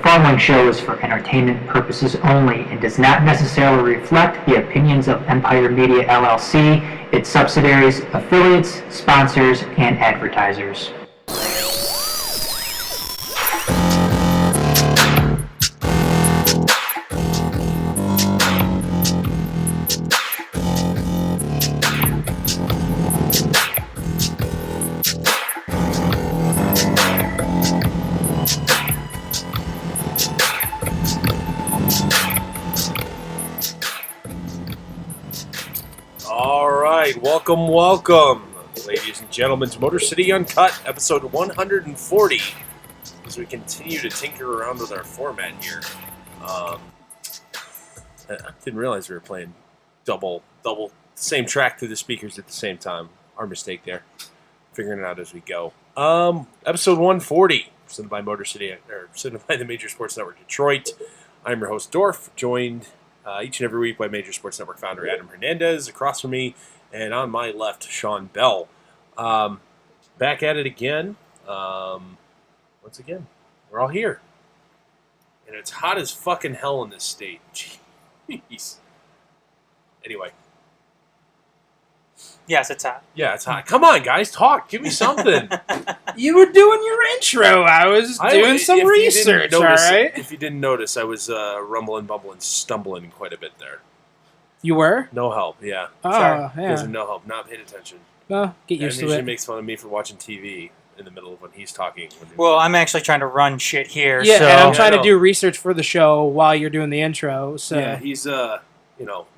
following show is for entertainment purposes only and does not necessarily reflect the opinions of Empire Media LLC, its subsidiaries, affiliates, sponsors, and advertisers. Welcome, ladies and gentlemen, to Motor City Uncut, episode 140, as we continue to tinker around with our format here. I didn't realize we were playing double, same track through the speakers at the same time. Our mistake there. Figuring it out as we go. Episode 140, presented by presented by the Major Sports Network Detroit. I'm your host, Dorf, joined each and every week by Major Sports Network founder Adam Hernandez. Across from me, and on my left, Shawn Bell. Back at it again. Once again, we're all here. And it's hot as fucking hell in this state. Jeez. Anyway. Yes, it's hot. Yeah, it's hot. Come on, guys, talk. Give me something. You were doing your intro. I was doing some research, all right? If you didn't notice, I was rumbling, bumbling, stumbling quite a bit there. You were? No help, yeah. Oh, sorry. Yeah. There's no help, not paying attention. Well, get used to it. He makes fun of me for watching TV in the middle of when he's talking. Well, I'm actually trying to run shit here. Yeah, so. and I'm trying to do research for the show while you're doing the intro. So yeah, he's not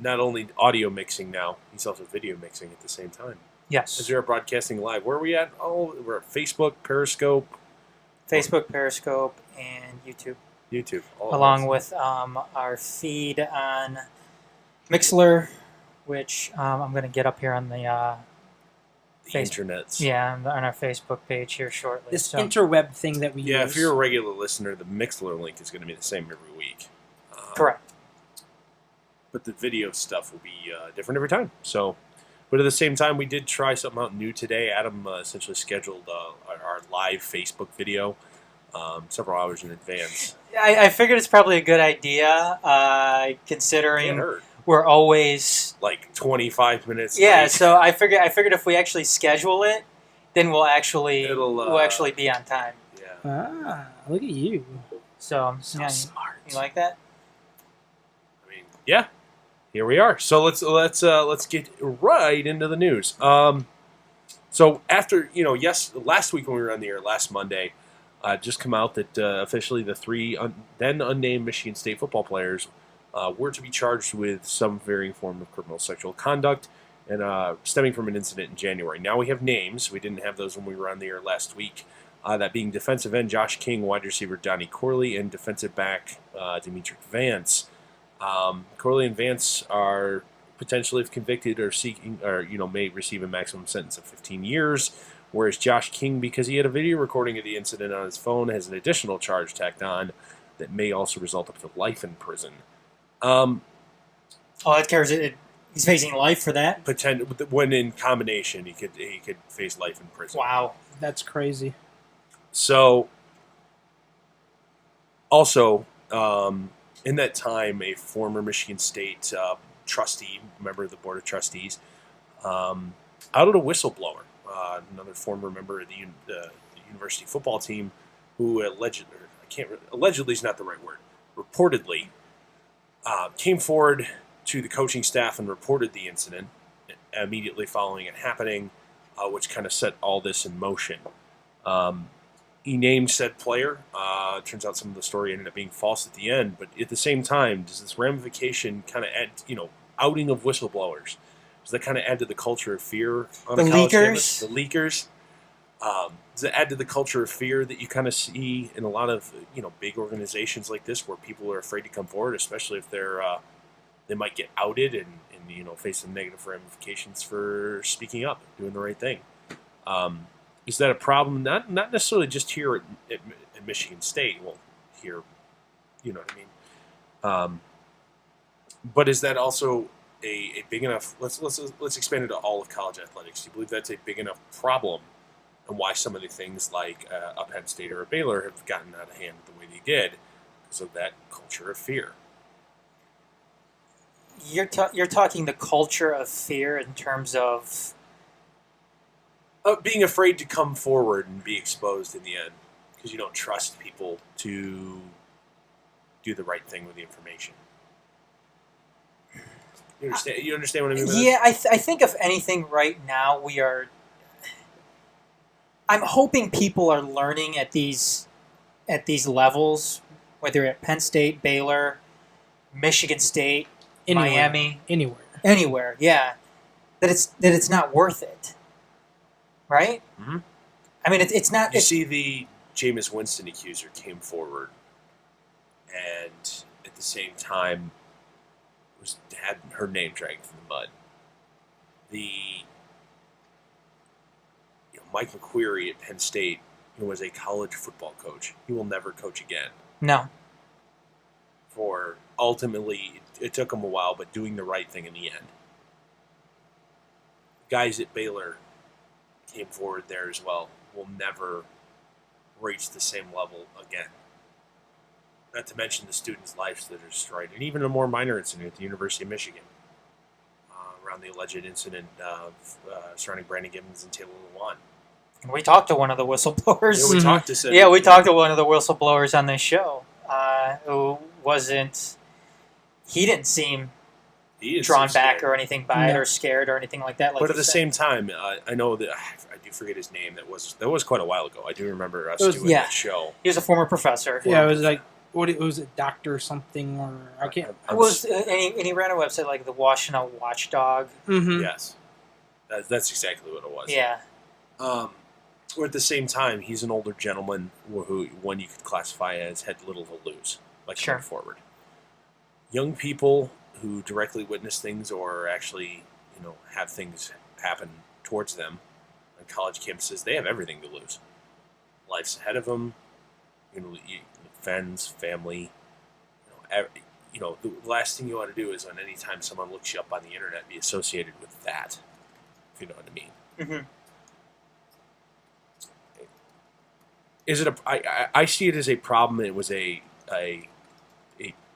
only audio mixing now, he's also video mixing at the same time. Yes. As we are broadcasting live. Where are we at? Oh, we're at Facebook, Periscope. Periscope, and YouTube. Along with our feed on Mixler, which I'm going to get up here on the internets. Yeah, on our Facebook page here shortly. This interweb thing that we use. Yeah, if you're a regular listener, the Mixler link is going to be the same every week. Correct. But the video stuff will be different every time. So, but at the same time, we did try something out new today. Adam essentially scheduled our live Facebook video several hours in advance. I figured it's probably a good idea, considering we're always like 25 minutes. Yeah, late. so I figured if we actually schedule it, then we'll actually be on time. Yeah. Ah, look at you. So yeah, smart. You like that? I mean, yeah. Here we are. So let's get right into the news. So after last week when we were on the air last Monday, just come out that officially the three then unnamed Michigan State football players were to be charged with some varying form of criminal sexual conduct and stemming from an incident in January. Now we have names. We didn't have those when we were on the air last week. That being defensive end Josh King, wide receiver Donnie Corley, and defensive back Demetric Vance. Corley and Vance are potentially, if convicted, or seeking, or may receive a maximum sentence of 15 years. Whereas Josh King, because he had a video recording of the incident on his phone, has an additional charge tacked on that may also result up to life in prison. That carries it. He's facing life for that. When in combination, he could face life in prison. Wow, that's crazy. So, also, in that time, a former Michigan State trustee, member of the Board of Trustees, outed a whistleblower, another former member of the university football team, who allegedly is not the right word, reportedly came forward to the coaching staff and reported the incident immediately following it happening, which kind of set all this in motion. He named said player. Turns out some of the story ended up being false at the end, but at the same time, does this ramification kind of add, outing of whistleblowers, does that kind of add to the culture of fear on a college campus? The leakers. Does it add to the culture of fear that you kind of see in a lot of big organizations like this, where people are afraid to come forward, especially if they might get outed and face some negative ramifications for speaking up, doing the right thing. Is that a problem? Not necessarily just here at Michigan State. Well, here, you know what I mean. But is that also a big enough? Let's expand it to all of college athletics. Do you believe that's a big enough problem, and why some of the things like a Penn State or a Baylor have gotten out of hand the way they did? because of that culture of fear. You're talking the culture of fear in terms of being afraid to come forward and be exposed in the end because you don't trust people to do the right thing with the information. You understand? You understand what I mean? Yeah, I think if anything, right now we are. I'm hoping people are learning at these levels, whether at Penn State, Baylor, Michigan State, Miami, anywhere. Yeah, that it's not worth it, right? Mm-hmm. I mean, it's not. You see, the Jameis Winston accuser came forward, and at the same time, had her name dragged through the mud. Mike McQueary at Penn State, who was a college football coach, he will never coach again. No. For ultimately, it took him a while, but doing the right thing in the end. Guys at Baylor came forward there as well. Will never reach the same level again. Not to mention the students' lives that are destroyed, and even a more minor incident at the University of Michigan around the alleged incident surrounding Brandon Gibbons and Taylor Lewan. We talked to one of the whistleblowers. Yeah, we talked to we talked to one of the whistleblowers on this show who wasn't. He didn't seem drawn back or anything by it or scared or anything like that. Like but at the same time, I know that I do forget his name. That was quite a while ago. I do remember us doing that show. He was a former professor. Yeah, it was like. What was it, Doctor something or I can't. It was and he ran a website like the Washington Watchdog. Mm-hmm. Yes, that's exactly what it was. Yeah. Or at the same time, he's an older gentleman who one you could classify as had little to lose, like going forward. Young people who directly witness things or actually, have things happen towards them on college campuses, they have everything to lose. Life's ahead of them. Friends, family, the last thing you want to do is on any time someone looks you up on the internet, be associated with that, if you know what I mean. Mm-hmm. Is it I see it as a problem. It was a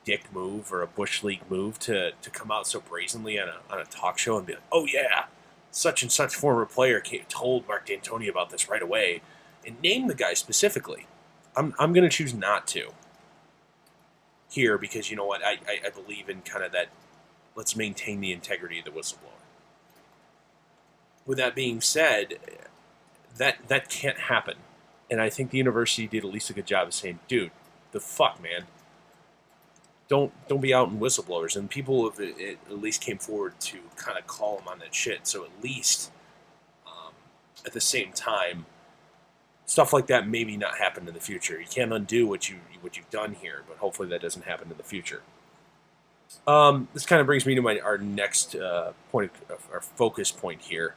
dick move or a Bush League move to come out so brazenly on a talk show and be like, oh yeah, such and such former player told Mark Dantonio about this right away, and name the guy specifically. I'm going to choose not to here because you know what? I believe in kind of that, let's maintain the integrity of the whistleblower. With that being said, that can't happen. And I think the university did at least a good job of saying, dude, the fuck, man. Don't be out in whistleblowers. And people have at least came forward to kind of call them on that shit. So at least at the same time, stuff like that maybe not happen in the future. You can't undo what you've done here, but hopefully that doesn't happen in the future. This kind of brings me to our next point, our focus point here.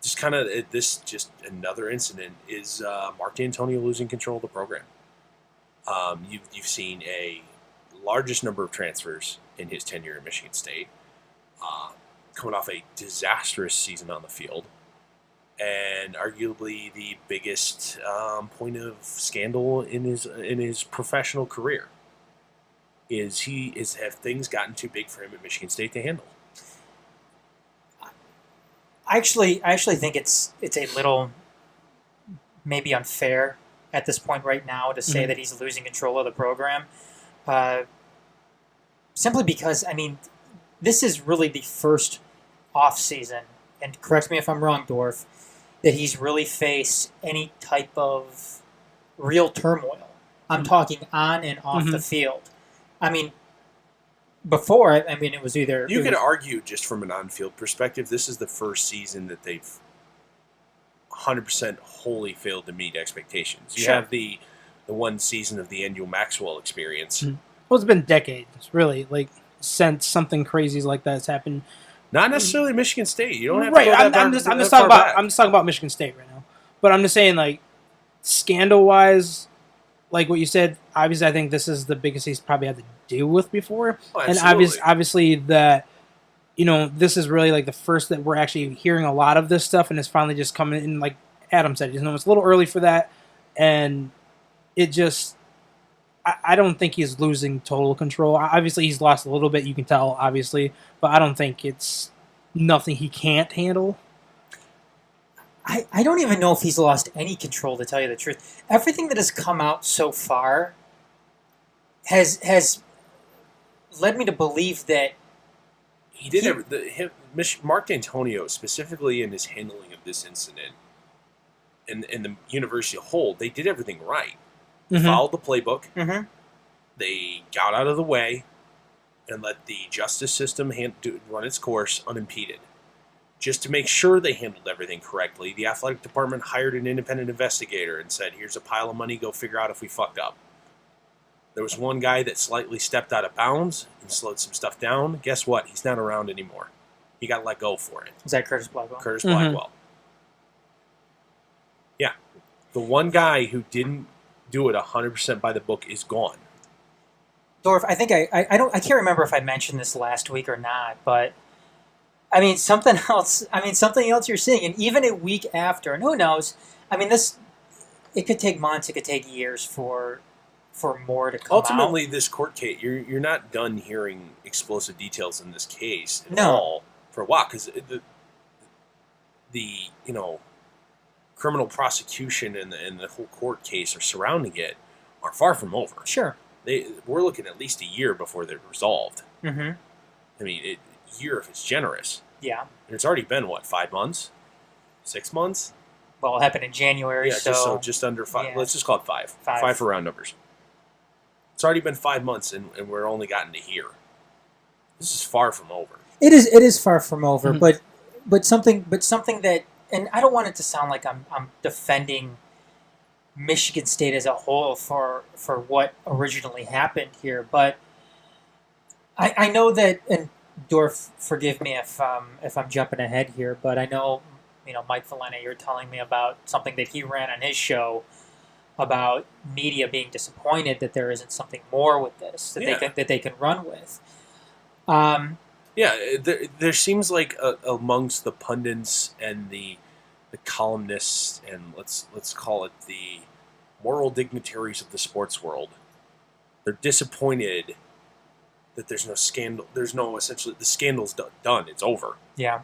Just another incident is Mark Dantonio losing control of the program. You've seen a largest number of transfers in his tenure at Michigan State, coming off a disastrous season on the field. And arguably the biggest point of scandal in his professional career have things gotten too big for him at Michigan State to handle. I actually think it's a little maybe unfair at this point right now to say that he's losing control of the program, simply because this is really the first off season, and correct me if I'm wrong, Dorf, that he's really faced any type of real turmoil. I'm talking on and off the field. Before, it was either... You could argue, just from an on-field perspective, this is the first season that they've 100% wholly failed to meet expectations. You have the one season of the Andrew Maxwell experience. Well, it's been decades, really, since something crazy like that has happened. Not necessarily Michigan State. You don't have to go that I'm just talking about Michigan State right now. But I'm just saying, scandal-wise, like what you said, obviously I think this is the biggest he's probably had to deal with before. Oh, and obviously that, this is really the first that we're actually hearing a lot of this stuff, and it's finally just coming in, like Adam said, it's a little early for that, and it just, I don't think he's losing total control. Obviously, he's lost a little bit. You can tell, obviously, but I don't think it's nothing he can't handle. I don't even know if he's lost any control, to tell you the truth. Everything that has come out so far has led me to believe that he did Mark Dantonio, specifically in his handling of this incident, and the university as a whole, they did everything right. Mm-hmm. Followed the playbook. Mhm. They got out of the way and let the justice system run its course unimpeded. Just to make sure they handled everything correctly, the athletic department hired an independent investigator and said, here's a pile of money, go figure out if we fucked up. There was one guy that slightly stepped out of bounds and slowed some stuff down. Guess what? He's not around anymore. He got let go for it. Is that Curtis Blackwell? Curtis Blackwell. Yeah. The one guy who didn't do it 100% by the book is gone. Dorf, I think I can't remember if I mentioned this last week or not, but I mean something else you're seeing, and even a week after, and who knows? I mean, it could take months, it could take years for more to come Ultimately, out. this court case, you're not done hearing explosive details in this case at No. all for a while, because the criminal prosecution and the whole court case surrounding it are far from over. Sure. We're looking at least a year before they're resolved. Mm-hmm. I mean, a year if it's generous. Yeah. And it's already been, 5 months? 6 months? Well, it happened in January, Yeah, just under 5. Yeah. Let's just call it 5. 5 for round numbers. It's already been 5 months, and we're only gotten to here. This is far from over. It is far from over, Mm-hmm. but something that, and I don't want it to sound like I'm defending Michigan State as a whole for what originally happened here, but I know that, and Dorf, forgive me if I'm jumping ahead here, but I know, Mike Valena, you're telling me about something that he ran on his show about media being disappointed that there isn't something more with this that they can run with. Yeah, there seems like amongst the pundits and the columnists and let's call it the moral dignitaries of the sports world, they're disappointed that there's no scandal. There's no, essentially, the scandal's done. It's over. Yeah.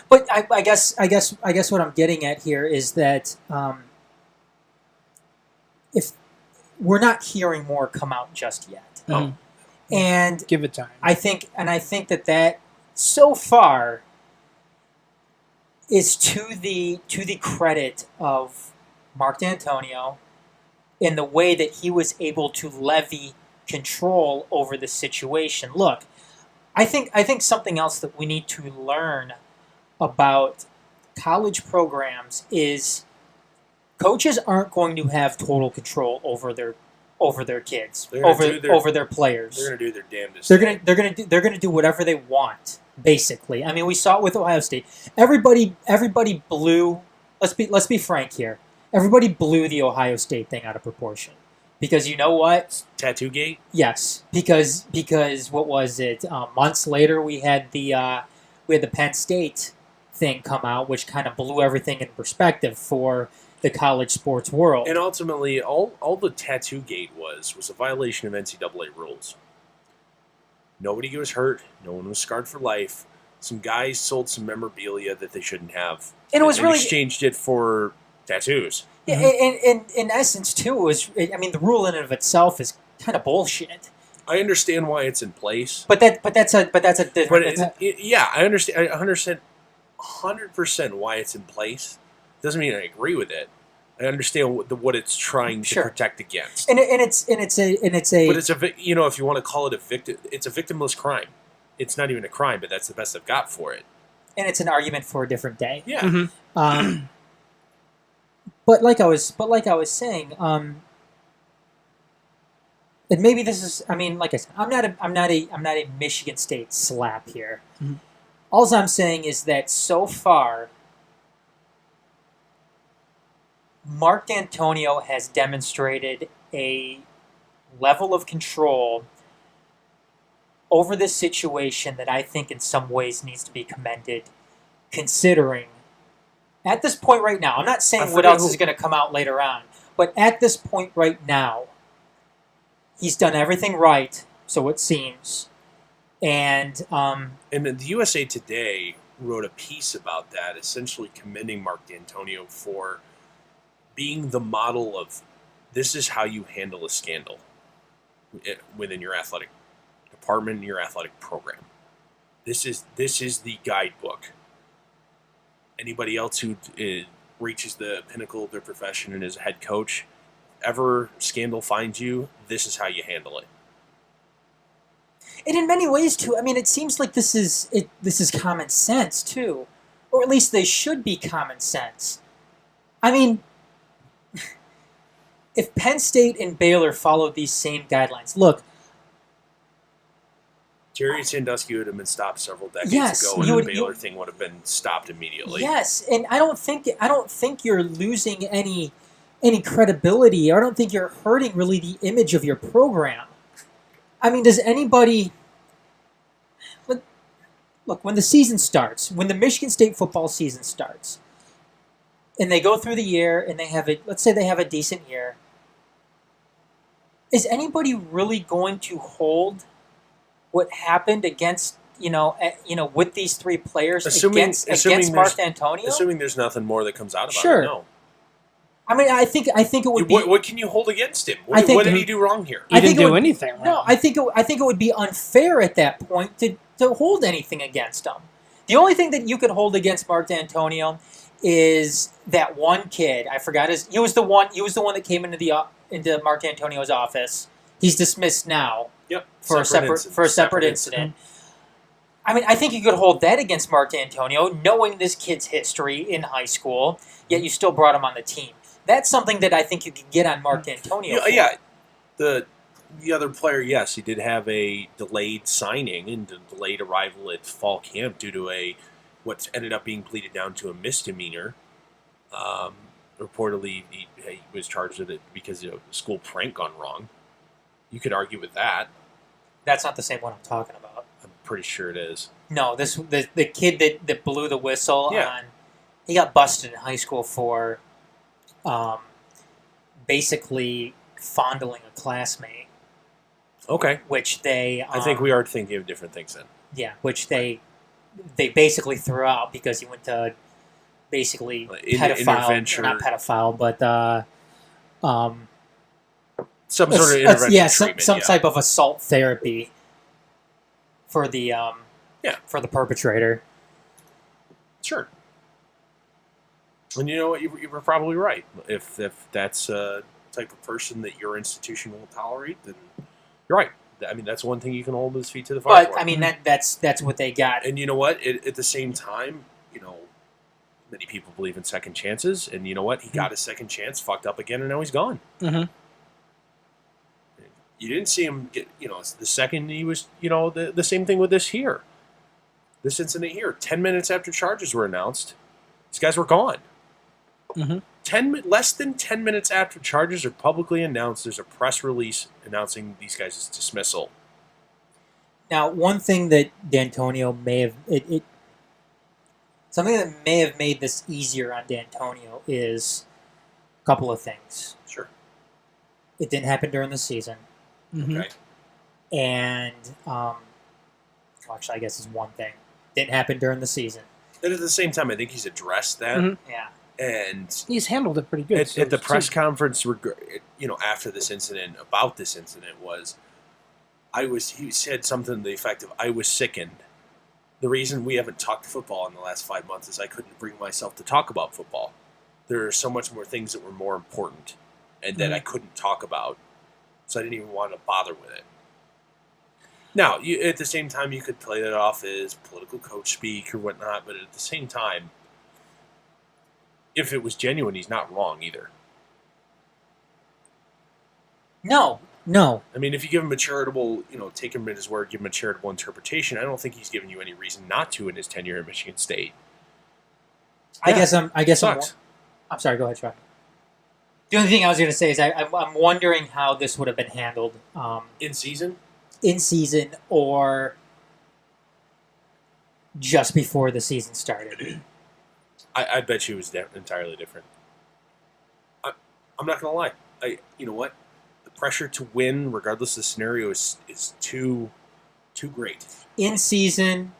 But I guess what I'm getting at here is that if we're not hearing more come out just yet, and Give it time. I think that so far is to the credit of Mark Dantonio in the way that he was able to levy control over the situation. Look, I think something else that we need to learn about college programs is coaches aren't going to have total control over their kids, over their players. They're going to do their damnedest. They're going to do whatever they want, basically. I mean, we saw it with Ohio State. Everybody blew. Let's be frank here. Everybody blew the Ohio State thing out of proportion. Because you know what? Tattoo Gate? Yes, because what was it? Months later, we had the Penn State thing come out, which kind of blew everything in perspective for the college sports world. And ultimately, all the Tattoo Gate was a violation of NCAA rules. Nobody was hurt. No one was scarred for life. Some guys sold some memorabilia that they shouldn't have, and it was really exchanged it for tattoos. Yeah, and in essence, too, the rule in and of itself is kind of bullshit. I understand why it's in place, but that's a different. I understand. I understand 100% why it's in place. Doesn't mean I agree with it. I understand what it's trying to protect against. And it's a. But it's if you want to call it a victim, it's a victimless crime. It's not even a crime, but that's the best I've got for it. And it's an argument for a different day. Yeah. Mm-hmm. But like I was saying, and maybe this is. I mean, like I said, I'm not a Michigan State slap here. Mm-hmm. All I'm saying is that so far, Mark Dantonio has demonstrated a level of control over this situation that I think in some ways needs to be commended, considering at this point right now, I'm not saying what else is going to come out later on, but at this point right now, he's done everything right, so it seems. And the USA Today wrote a piece about that, essentially commending Mark Dantonio for being the model of this is how you handle a scandal within your athletic department, your athletic program. This is the guidebook. Anybody else who reaches the pinnacle of their profession and is a head coach, ever scandal finds you, this is how you handle it. And in many ways, too, I mean, it seems like this is common sense, too. Or at least they should be common sense. I mean, if Penn State and Baylor followed these same guidelines, look. Jerry Sandusky would have been stopped several decades ago, and the Baylor thing would have been stopped immediately. Yes, and I don't think you're losing any credibility. I don't think you're hurting really the image of your program. I mean, does anybody look when the season starts, when the Michigan State football season starts, and they go through the year and let's say they have a decent year, is anybody really going to hold what happened against with these three players against Mark Dantonio? Assuming there's nothing more that comes out of it. No. I mean, I think it would be. What can you hold against him? What did he do wrong here? He didn't do anything wrong. No, I think it would be unfair at that point to hold anything against him. The only thing that you could hold against Mark Dantonio is that one kid. I forgot his. He was the one that came into Mark Dantonio's office. He's dismissed now. Yep. For a separate incident. I mean, I think you could hold that against Mark Dantonio, knowing this kid's history in high school, yet you still brought him on the team. That's something that I think you could get on Mark Dantonio. Yeah. The other player, yes, he did have a delayed signing and a delayed arrival at fall camp due to what ended up being pleaded down to a misdemeanor. Reportedly, he was charged with it because the school prank gone wrong. You could argue with that. That's not the same one I'm talking about. I'm pretty sure it is. No, the kid that blew the whistle on. He got busted in high school for basically fondling a classmate. Okay. Which they... I think we are thinking of different things then. Yeah, which they basically threw out because he went to basically pedophile... Not pedophile, but... some sort of intervention some type of assault therapy for the for the perpetrator. Sure. And you know what? You were probably right. If that's a type of person that your institution will tolerate, then you're right. I mean, that's one thing you can hold his feet to the fire for. But I mean, that's what they got. And you know what? At the same time, many people believe in second chances, and you know what? He got his second chance, fucked up again, and now he's gone. Mm-hmm. You didn't see him get, the second he was, the same thing with this incident here. 10 minutes after charges were announced, these guys were gone. Mm-hmm. Less than 10 minutes after charges are publicly announced, there's a press release announcing these guys' dismissal. Now, one thing that Dantonio may have... something that may have made this easier on Dantonio is a couple of things. Sure. It didn't happen during the season. Mm-hmm. Okay. And, actually, I guess is one thing. Didn't happen during the season. And at the same time, I think he's addressed that. Mm-hmm. Yeah. And he's handled it pretty good. At the press conference, after this incident, about this incident, he said something to the effect of, I was sickened. The reason we haven't talked football in the last 5 months is I couldn't bring myself to talk about football. There are so much more things that were more important and that I couldn't talk about. So I didn't even want to bother with it. Now, at the same time, you could play that off as political coach speak or whatnot, but at the same time, if it was genuine, he's not wrong either. No. I mean, if you give him a charitable, take him at his word, give him a charitable interpretation, I don't think he's given you any reason not to in his tenure at Michigan State. I guess I'm sorry, go ahead, Sean. The only thing I was going to say is I'm wondering how this would have been handled. In season? In season or just before the season started. I bet you it was entirely different. I'm not going to lie. You know what? The pressure to win, regardless of the scenario, is too great. In season,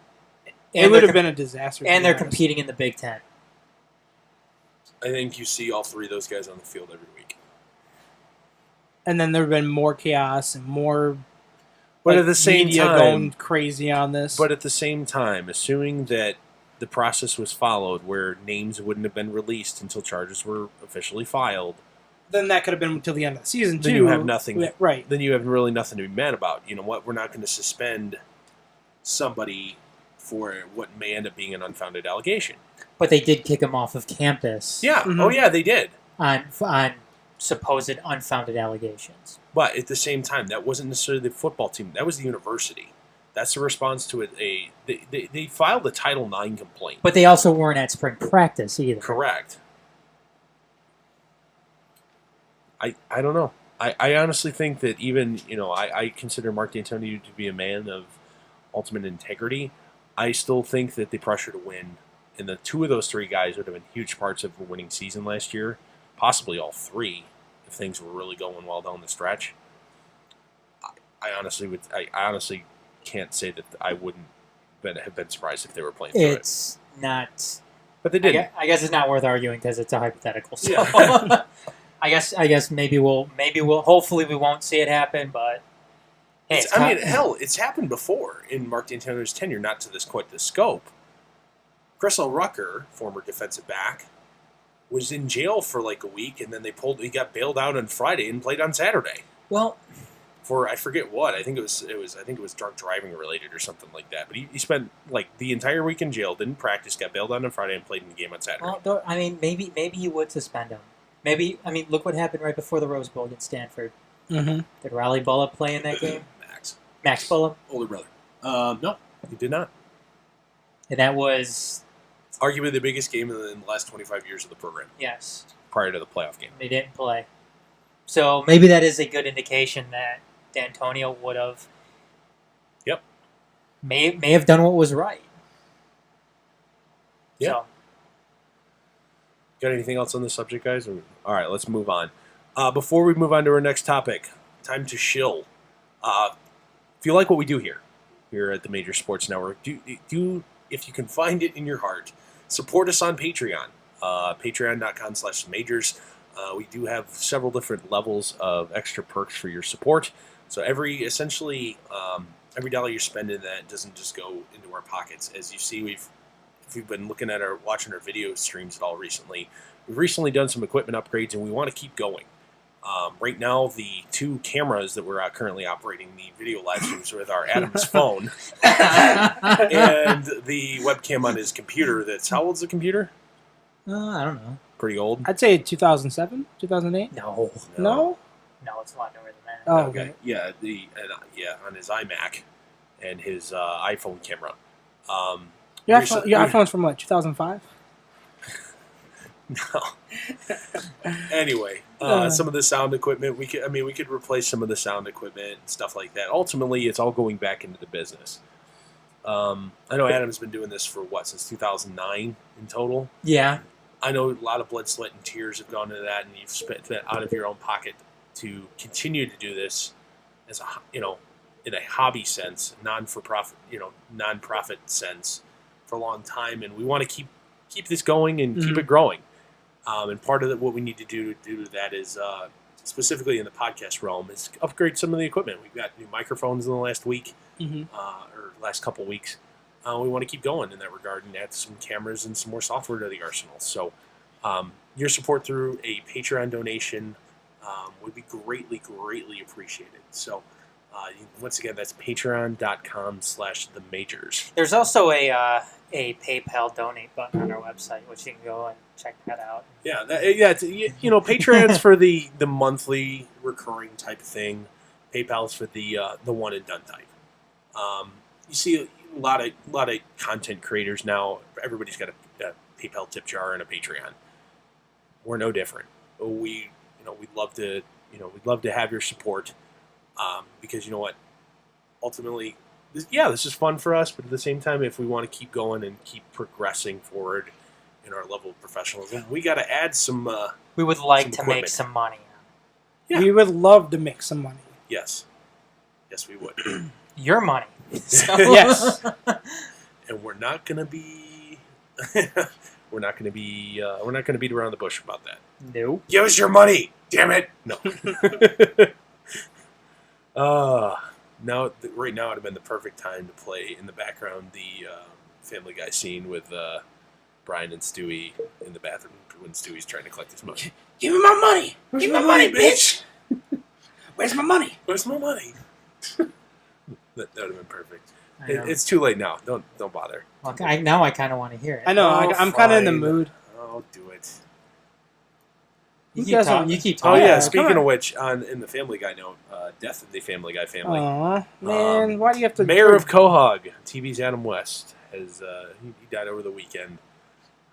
It would have been a disaster. and they're competing in the Big Ten. I think you see all three of those guys on the field every week. And then there would have been more chaos and more. But at the same media time, going crazy on this. But at the same time, assuming that the process was followed, where names wouldn't have been released until charges were officially filed, then that could have been until the end of the season too. then you have nothing. Yeah, right. Then you have really nothing to be mad about. You know what? We're not going to suspend somebody for what may end up being an unfounded allegation. But they did kick him off of campus. Yeah. Mhm. Oh, yeah, they did. On supposed unfounded allegations. But at the same time, that wasn't necessarily the football team. That was the university. That's the response to it. They filed a Title IX complaint. But they also weren't at spring practice either. Correct. I don't know. I honestly think that even, I consider Mark Dantonio to be a man of ultimate integrity. I still think that the pressure to win, and the two of those three guys would have been huge parts of a winning season last year, possibly all three, if things were really going well down the stretch. I honestly can't say that I wouldn't have been surprised if they were playing through it. It's not. But they didn't. I guess it's not worth arguing because it's a hypothetical. So Yeah. I guess maybe we'll hopefully we won't see it happen, but hey, It's happened before in Mark Dantonio's tenure, not to quite this scope. Chris Rucker, former defensive back, was in jail for like a week, and then he got bailed out on Friday and played on Saturday. Well, for I forget what. I think it was drunk driving related or something like that. But he spent like the entire week in jail, didn't practice, got bailed out on Friday, and played in the game on Saturday. well, maybe you would suspend him. Look what happened right before the Rose Bowl against Stanford. Mm-hmm. Did Riley Bullock play in that game? Max Bullock? Older brother. No, he did not. And that was... Arguably the biggest game in the last 25 years of the program. Yes. Prior to the playoff game. They didn't play. So maybe that is a good indication that Dantonio would have... Yep. May have done what was right. Yeah. So, got anything else on this subject, guys? All right, let's move on. Before we move on to our next topic, time to shill. If you like what we do here at the Major Sports Network, do if you can find it in your heart, support us on Patreon. Patreon.com/majors. We do have several different levels of extra perks for your support. So every dollar you spend in that doesn't just go into our pockets. As you see, if you've been watching our video streams at all recently, we've recently done some equipment upgrades, and we want to keep going. Right now, the two cameras that we're currently operating the video live streams with are Adam's phone and the webcam on his computer. How old's the computer? I don't know. Pretty old. I'd say 2007, 2008. No, it's a lot newer than that. Oh, okay. Yeah, on his iMac and his iPhone camera. Your iPhone's from what, 2005? No. Anyway, some of the sound equipment we could replace some of the sound equipment and stuff like that. Ultimately, it's all going back into the business. I know Adam's been doing this for since 2009 in total. Yeah. I know a lot of blood, sweat, and tears have gone into that, and you've spent that out of your own pocket to continue to do this as in a hobby sense, non-profit sense for a long time, and we want to keep this going and keep it growing. And part of what we need to do that is, specifically in the podcast realm, is upgrade some of the equipment. We've got new microphones in the last week, or last couple weeks. We want to keep going in that regard and add some cameras and some more software to the arsenal. So your support through a Patreon donation would be greatly, greatly appreciated. So once again, that's patreon.com/themajors. There's also a PayPal donate button on our website, which you can go and check that out. Yeah, Patreon's for the monthly recurring type of thing. PayPal's for the one and done type. You see a lot of content creators now. Everybody's got a PayPal tip jar and a Patreon. We're no different. We'd love to have your support, because you know what, ultimately, this is fun for us. But at the same time, if we want to keep going and keep progressing forward in our level of professionalism, we got to add some. We would like to equipment. make some money. Yeah. We would love to make some money. Yes. Yes, we would. Your money. So. Yes. And we're not gonna be we're not gonna beat around the bush about that. Nope. Give us your money, damn it! No. Right now would have been the perfect time to play in the background the Family Guy scene with Brian and Stewie in the bathroom when Stewie's trying to collect his money. Give me my money. Give me my money, bitch. Where's my money? Where's my money? That would have been perfect. It's too late now. Don't bother. Well, now I kind of want to hear it. I know. I'm kind of in the mood. Oh, do it. You keep talking. Oh yeah. Speaking of which, in the Family Guy note, death of the Family Guy family. Aw, man, why do you have to? Mayor of Quahog, TV's Adam West, has he died over the weekend.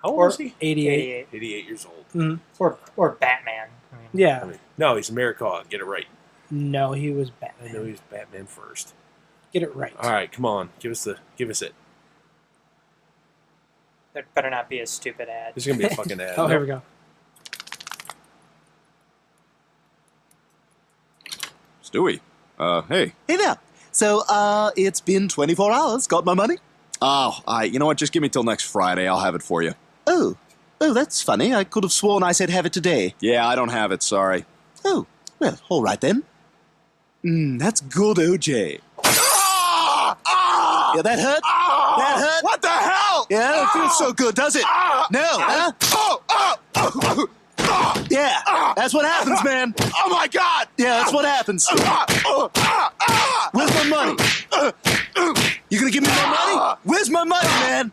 How old is he? 88. 88 years old. Mm-hmm. Or Batman. Yeah. No, he's the Mayor of Quahog. Get it right. No, he was I Batman. know he was Batman first. Get it right. All right, come on, give us it. There better not be a stupid ad. This is gonna be a fucking ad. Oh, here we go. Stewie. Hey. Hey there. So, it's been 24 hours. Got my money? Oh, you know what? Just give me till next Friday. I'll have it for you. Oh, that's funny. I could have sworn I said have it today. Yeah, I don't have it. Sorry. Oh, well, all right then. That's good, OJ. Yeah, that hurt? That hurt? What the hell? Yeah, it feels so good, does it? No, huh? Yeah, that's what happens, man. Oh my God! Yeah, that's what happens. Where's my money? You gonna give me my money? Where's my money, man?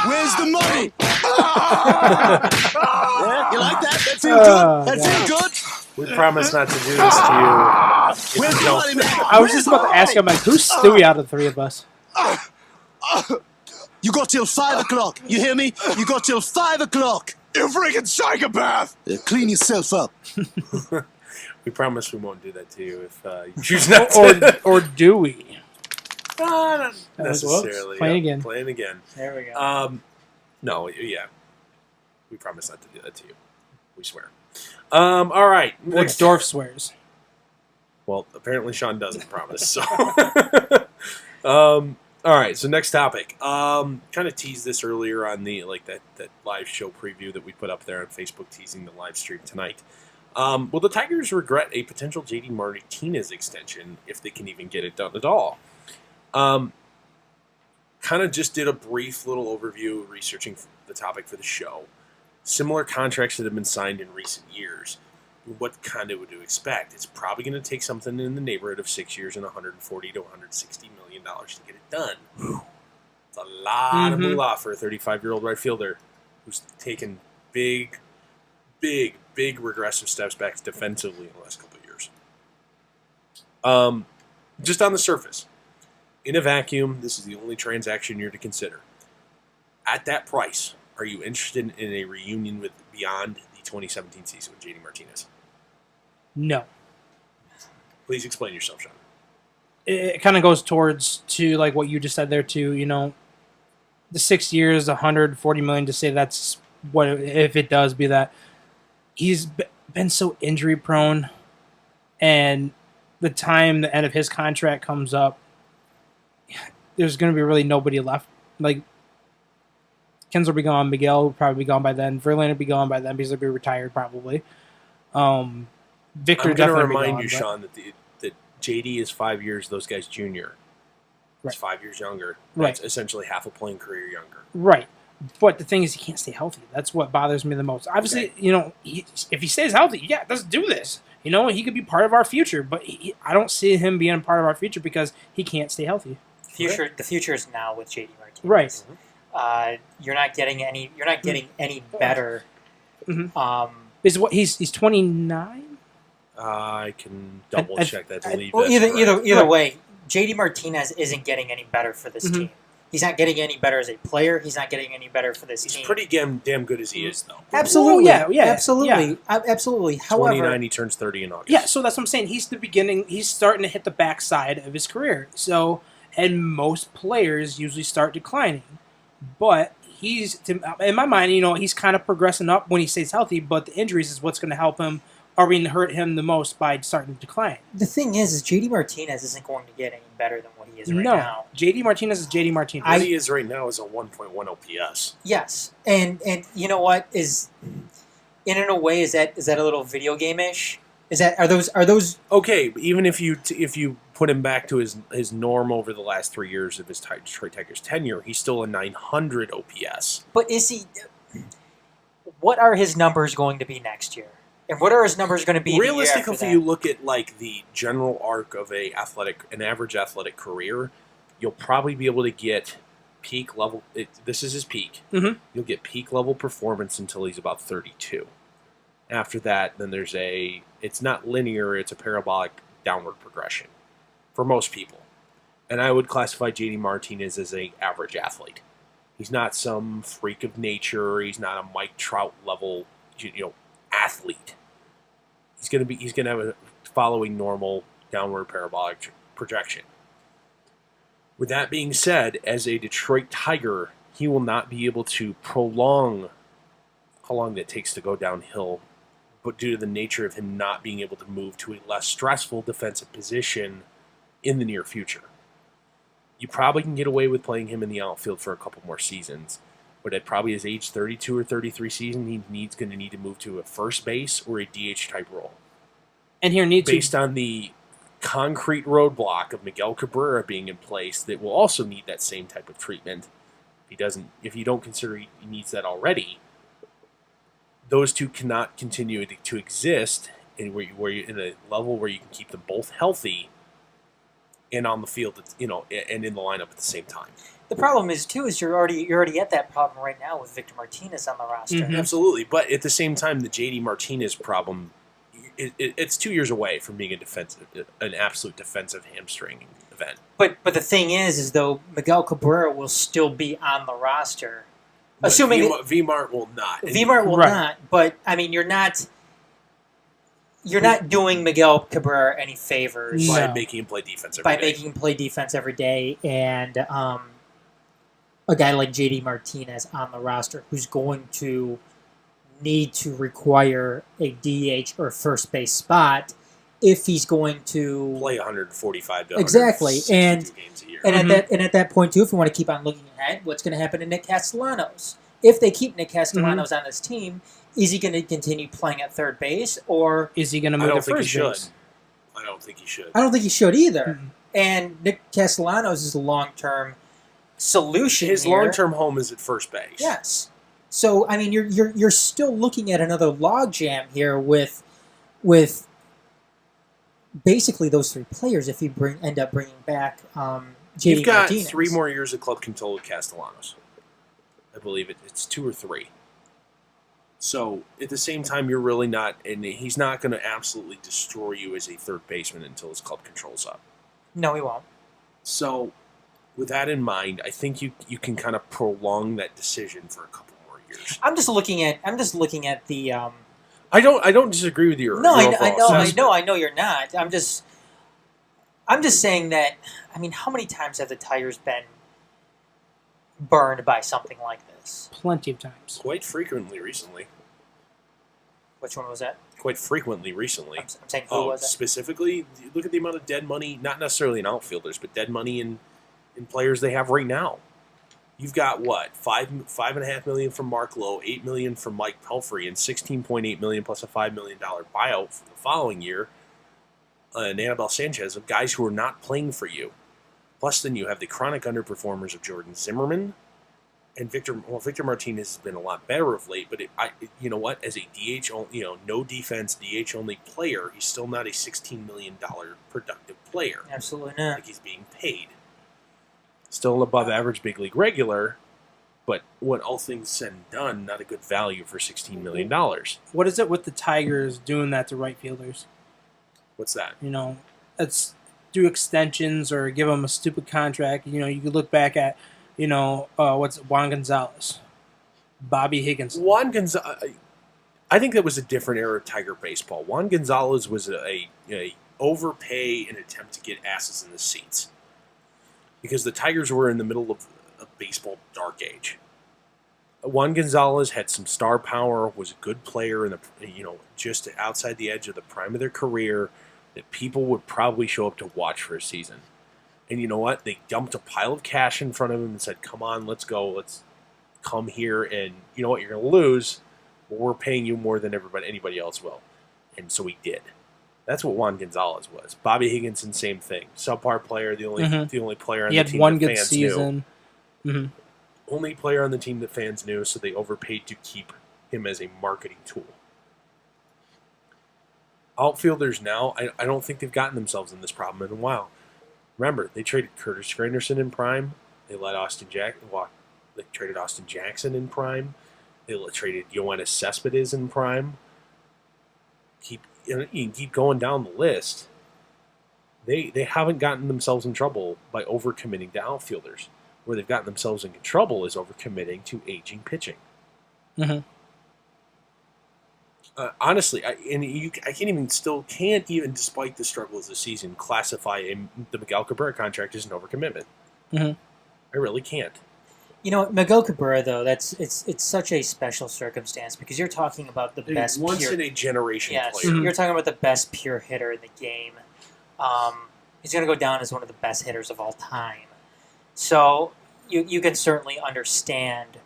Where's the money? Yeah, you like that? That feel good? That feel good? We promise not to do this to you. Where's the money, man? I was just about to ask him, like, who's Stewie out of the three of us? You got till 5 o'clock. You hear me? You got till 5 o'clock. You freaking psychopath! Clean yourself up. We promise we won't do that to you if you choose not to. or do we? Not necessarily. Playing again. There we go. No, yeah. We promise not to do that to you. We swear. All right. What Dorf swears. Well, apparently Shawn doesn't promise. So, all right. So next topic. Kind of teased this earlier on the that live show preview that we put up there on Facebook, teasing the live stream tonight. Will the Tigers regret a potential JD Martinez extension if they can even get it done at all? Kind of just did a brief little overview researching the topic for the show. Similar contracts that have been signed in recent years. What kind of would you expect? It's probably going to take something in the neighborhood of 6 years and $140 to $160 million to get it done. It's a lot of moolah for a 35-year-old right fielder who's taken big regressive steps back defensively in the last couple of years. Just on the surface, in a vacuum, this is the only transaction you're to consider. At that price, are you interested in a reunion with beyond the 2017 season with JD Martinez? No. Please explain yourself, Shawn. It kind of goes to like what you just said there too. You know, the 6 years, $140 million. To say that's what if it does be that. He's been so injury prone, and the end of his contract comes up, there's going to be really nobody left. Like, Kins will be gone, Miguel will probably be gone by then, Verlander will be gone by then because he'll be retired probably. Victor I'm definitely going to be remind gone, you, Shawn, that JD is 5 years, those guys junior. He's Right. 5 years younger. Right. That's essentially half a playing career younger. Right. But the thing is, he can't stay healthy. That's what bothers me the most. Obviously, you know, if he stays healthy, yeah, let's do this. You know, he could be part of our future, but I don't see him being part of our future because he can't stay healthy. The future is now with JD Martinez. Right. You're not getting any better. Mm-hmm. He's 29? I can double check that to leave. Well, either way, JD Martinez isn't getting any better for this team. He's not getting any better as a player. He's not getting any better for this team. He's pretty damn good as he is, though. Absolutely. Absolutely. Absolutely. However, 29, he turns 30 in August. Yeah, so that's what I'm saying. He's the beginning. He's starting to hit the backside of his career. So, and most players usually start declining, but in my mind, he's kind of progressing up when he stays healthy, but the injuries is what's going to help him or even hurt him the most by starting to decline. The thing is JD Martinez isn't going to get any better than what he is right now. JD Martinez is JD Martinez. What he is right now is a 1.1 OPS. Yes, and you know what is, in a way, is that a little video game-ish? Are those okay? But even if you put him back to his norm over the last 3 years of his Detroit Tigers tenure, he's still a 900 OPS. But is he? What are his numbers going to be next year? And what are his numbers going to be? Realistically, if you look at like the general arc of an average athletic career, you'll probably be able to get peak level. This is his peak. Mm-hmm. You'll get peak level performance until he's about 32. After that, then it's not linear, it's a parabolic downward progression for most people. And I would classify JD Martinez as an average athlete. He's not some freak of nature, he's not a Mike Trout level, athlete. He's going to have a following normal downward parabolic projection. With that being said, as a Detroit Tiger, he will not be able to prolong how long it takes to go downhill, but due to the nature of him not being able to move to a less stressful defensive position in the near future. You probably can get away with playing him in the outfield for a couple more seasons, but at probably his age 32 or 33 season, he's going to need to move to a first base or a DH type role. And based on the concrete roadblock of Miguel Cabrera being in place, that will also need that same type of treatment. If you don't consider he needs that already, those two cannot continue to exist where you're in a level where you can keep them both healthy and on the field, and in the lineup at the same time. The problem is you're already at that problem right now with Victor Martinez on the roster. Mm-hmm. Absolutely, but at the same time, the JD Martinez problem, it's 2 years away from being an absolute defensive hamstring event. But the thing is though Miguel Cabrera will still be on the roster, assuming VMart will not. VMart will not. But I mean, you're not doing Miguel Cabrera any favors by making him play defense every day. Making him play defense every day, and a guy like JD Martinez on the roster who's going to need to require a DH or first base spot if he's going to play 145 to exactly games a year. And at that point too, if we want to keep on looking ahead, what's going to happen to Nick Castellanos? If they keep Nick Castellanos on this team, is he going to continue playing at third base, or is he going to move to first base? I don't think he should. I don't think he should either. Mm-hmm. And Nick Castellanos is a long-term solution. His long-term home is at first base. Yes. So I mean, you're still looking at another logjam here with basically those three players. If you end up bringing back JD You've got Martinez. 3 more years of club control with Castellanos. I believe it's 2 or 3. So at the same time, you're really not, and he's not going to absolutely destroy you as a third baseman until his club control's up. No, he won't. So with that in mind, I think you can kind of prolong that decision for a couple more years. I'm just looking at the. I don't disagree with your. No, your I know you're not. I'm just saying that. I mean, how many times have the Tigers been burned by something like this? Plenty of times. Quite frequently recently. Which one was that? Quite frequently recently. I'm saying who was it? Specifically, look at the amount of dead money, not necessarily in outfielders, but dead money in players they have right now. You've got what? $5.5 million from Mark Lowe, $8 million from Mike Pelfrey, and $16.8 million plus a $5 million buyout for the following year. And Anibal Sanchez of guys who are not playing for you. Plus, then you have the chronic underperformers of Jordan Zimmerman and Victor. Well, Victor Martinez has been a lot better of late, but you know what? As a DH, no defense, DH only player, he's still not a $16 million productive player. Absolutely not. Like he's being paid. Still above average big league regular, but when all things said and done, not a good value for $16 million. What is it with the Tigers doing that to right fielders? What's that? It's do extensions or give them a stupid contract. You could look back at, what's Juan Gonzalez, Bobby Higgins. Juan Gonzalez, I think that was a different era of Tiger baseball. Juan Gonzalez was a overpay in an attempt to get asses in the seats. Because the Tigers were in the middle of a baseball dark age. Juan Gonzalez had some star power, was a good player in the just outside the edge of the prime of their career that people would probably show up to watch for a season. And you know what? They dumped a pile of cash in front of him and said, "Come on, let's go. Let's come here, and you know what? You're going to lose, but we're paying you more than anybody else will." And so he did. That's what Juan Gonzalez was. Bobby Higginson, same thing. Subpar player, the only player on the team that fans knew. He had one good season. Mm-hmm. Only player on the team that fans knew, so they overpaid to keep him as a marketing tool. Outfielders now, I don't think they've gotten themselves in this problem in a while. Remember, they traded Curtis Granderson in prime. They let they traded Austin Jackson in prime. They traded Yoenis Cespedes in prime. You can keep going down the list. They haven't gotten themselves in trouble by overcommitting to outfielders. Where they've gotten themselves in trouble is overcommitting to aging pitching. Mm-hmm. Honestly, I can't even, despite the struggle of the season, classify the Miguel Cabrera contract as an overcommitment. Mm-hmm. I really can't. You know, Miguel Cabrera, though, it's such a special circumstance because you're talking about the best once in a generation player. Mm-hmm. You're talking about the best pure hitter in the game. He's going to go down as one of the best hitters of all time. So you can certainly understand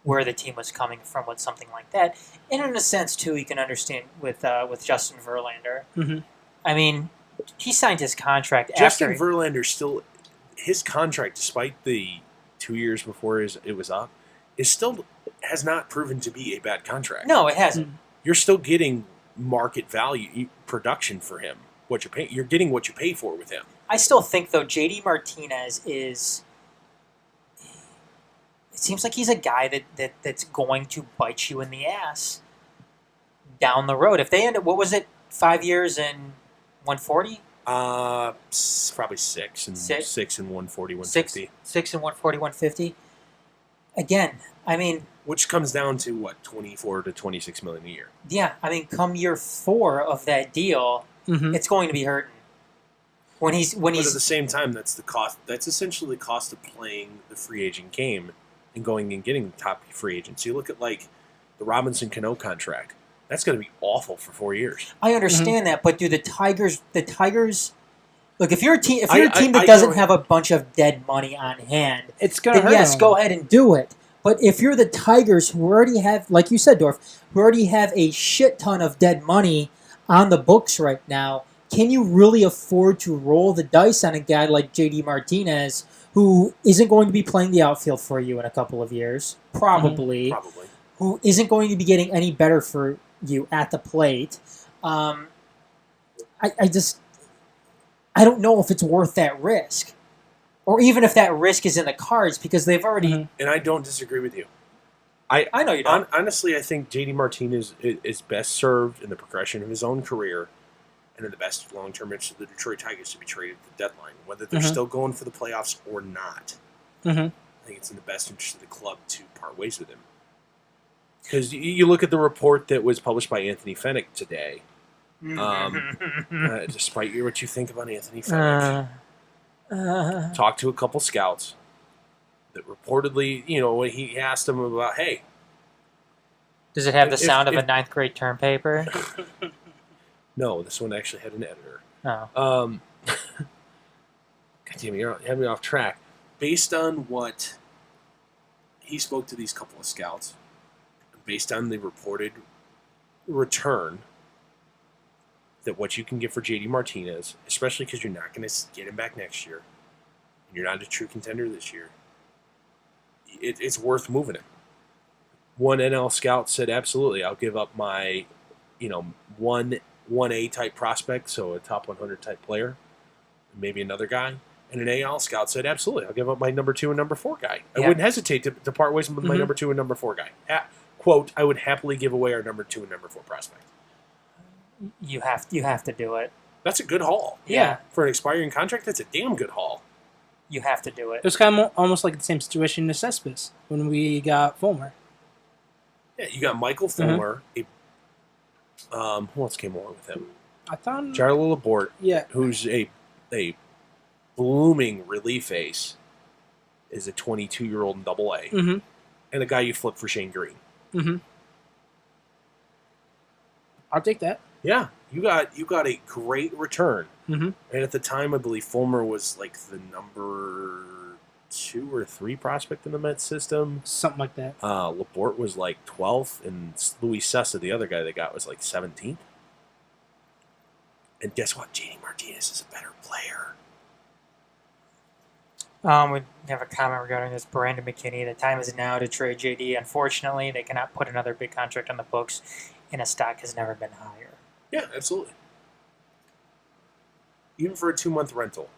where the team was coming from with something like that. And in a sense, too, you can understand with Justin Verlander. Mm-hmm. I mean, he signed his contract Justin Verlander still, his contract, despite the 2 years before it was up, has not proven to be a bad contract. No, it hasn't. You're still getting market value production for him. You're getting what you pay for with him. I still think, though, JD Martinez is... It seems like he's a guy that's going to bite you in the ass down the road. If they end up, 5 years and 140? Probably 6 and 140, 150. 6 and 140, 150. Again, I mean, which comes down to what, 24 to 26 million a year. Yeah, I mean, come year 4 of that deal, it's going to be hurting. But at the same time, that's the cost. That's essentially the cost of playing the free agent game and going and getting the top free agents. You look at like the Robinson Cano contract. That's going to be awful for 4 years. I understand that, but do the Tigers? Look, if you're a team that doesn't have a bunch of dead money on hand, it's going to hurt. Yes, go ahead and do it. But if you're the Tigers, who already have, like you said, Dorf, who already have a shit ton of dead money on the books right now, can you really afford to roll the dice on a guy like JD Martinez, who isn't going to be playing the outfield for you in a couple of years, probably, who isn't going to be getting any better for you at the plate? I don't know if it's worth that risk, or even if that risk is in the cards, because they've already. And I don't disagree with you. I know you don't. Honestly, I think JD Martinez is best served in the progression of his own career and in the best long-term interest of the Detroit Tigers to be traded at the deadline, whether they're still going for the playoffs or not. I think it's in the best interest of the club to part ways with him. Because you look at the report that was published by Anthony Fennick today. Despite what you think about Anthony Fennick, talked to a couple scouts that reportedly, he asked them about, hey, does it have the sound of a 9th grade term paper? No, this one actually had an editor. Oh. God damn it, you're having me off track. Based on what he spoke to these couple of scouts, based on the reported return, that what you can get for JD Martinez, especially because you're not going to get him back next year, and you're not a true contender this year, it's worth moving him. One NL scout said, absolutely, I'll give up my, 1A type prospect, so a top 100 type player, and maybe another guy. And an AL scout said, absolutely, I'll give up my number 2 and number 4 guy. I wouldn't hesitate to part ways with my number 2 and number 4 guy. Quote, I would happily give away our number 2 and number 4 prospect. You have to do it. That's a good haul. Yeah. For an expiring contract, that's a damn good haul. You have to do it. It was kind of almost like the same situation in Cespedes when we got Fulmer. Yeah, you got Michael Fulmer. Who else came along with him? I thought Charlie Laborde. Yeah. Who's a blooming relief ace. Is a 22-year-old in Double-A. and a guy you flip for Shane Green. Mm-hmm. I'll take that. Yeah, you got a great return. Mm-hmm. And at the time, I believe Fulmer was like the number 2 or 3 prospect in the Mets system. Something like that. Laporte was like 12th, and Luis Sessa, the other guy they got, was like 17th. And guess what? JD Martinez is a better player. We have a comment regarding this. Brandon McKinney. The time is now to trade JD. Unfortunately, they cannot put another big contract on the books, and his stock has never been higher. Yeah, absolutely. Even for a 2-month rental,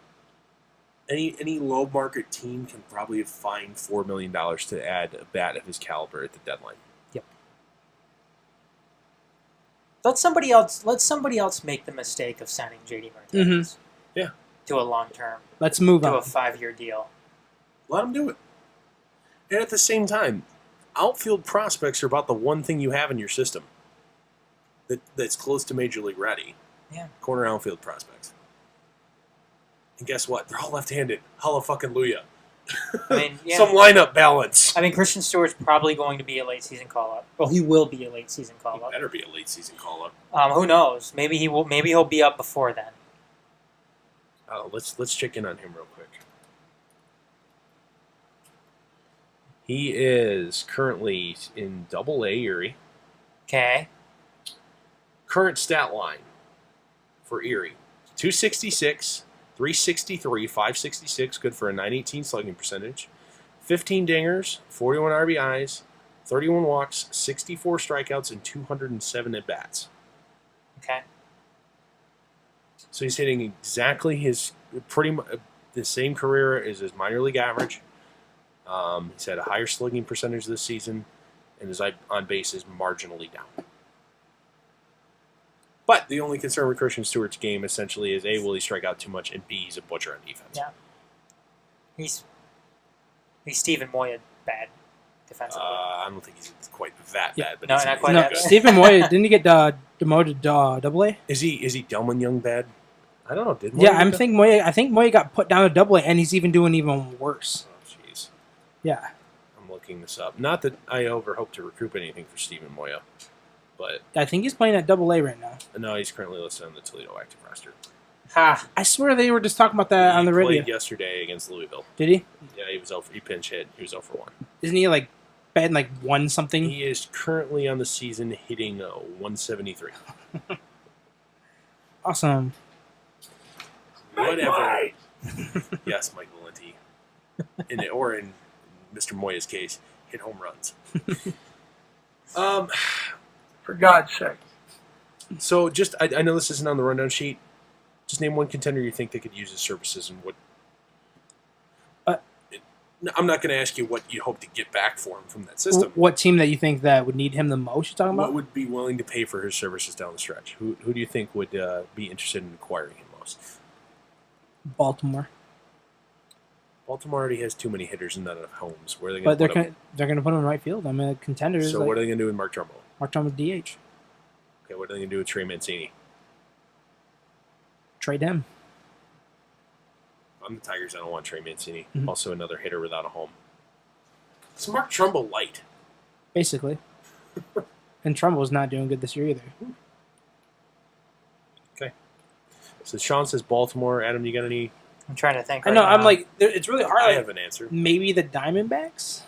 any low market team can probably find $4 million to add a bat of his caliber at the deadline. Yep. Let somebody else make the mistake of signing JD Martinez. Mm-hmm. Yeah. To a long term. Let's move on. To a 5-year deal. Let him do it. And at the same time, outfield prospects are about the one thing you have in your system that's close to Major League ready. Yeah. Corner outfield prospects. And guess what? They're all left-handed. Hallelujah. I mean, yeah. Some lineup balance. I mean, Christian Stewart's probably going to be a late season call-up. Well, he will be a late season call-up. Better be a late season call-up. Who knows? Maybe he will. Maybe he'll be up before then. Let's check in on him real quick. He is currently in Double-A Erie. Okay. Current stat line for Erie: 266, 363, 566, good for a 918 slugging percentage, 15 dingers, 41 RBIs, 31 walks, 64 strikeouts, and 207 at bats. Okay. So he's hitting exactly his the same career as his minor league average. He's had a higher slugging percentage this season, and his on base is marginally down. But the only concern with Christian Stewart's game essentially is A, will he strike out too much, and B, he's a butcher on defense. Yeah. He's Stephen Moya bad defensively. I don't think he's quite that bad. But no, he's not quite really that good. bad. Stephen Moya, didn't he get demoted to Double-A? Is he Delman Young bad? I don't know. Did Moya Yeah, get that? I think Moya got put down to Double-A, and he's even doing even worse. Oh, jeez. Yeah. I'm looking this up. Not that I ever hope to recoup anything for Stephen Moya, but I think he's playing at Double-A right now. no, he's currently listed on the Toledo active roster. Ha! I swear they were just talking about that on the radio. He played yesterday against Louisville. Did he? Yeah, he pinch hit. He was 0 for 1. Isn't he like batting like 1 something? He is currently on the season hitting 173. Awesome. Whatever. Yes, Mike Valenti. Or in Mr. Moya's case, hit home runs. For God's sake. So just, I know this isn't on the rundown sheet. Just name one contender you think they could use his services and what. I'm not going to ask you what you hope to get back for him from that system. What team that you think that would need him the most? You're talking What about? would be willing to pay for his services down the stretch? Who do you think would be interested in acquiring him most? Baltimore. Baltimore already has too many hitters and not enough homes. Where are they But going to put him? they're going to put him in right field. I mean, contenders. So what are they going to do with Mark Trumbo? Mark Thomas DH. Okay, what are they going to do with Trey Mancini? Trade him. I'm the Tigers. I don't want Trey Mancini. Mhm. Also another hitter without a home. It's Mark Trumbo light. Basically. And Trumbull's not doing good this year either. Okay. So Sean says Baltimore. Adam, you got any? I'm trying to think. I know. right I'm now. like, it's really hard. I Like, have an answer. maybe the Diamondbacks.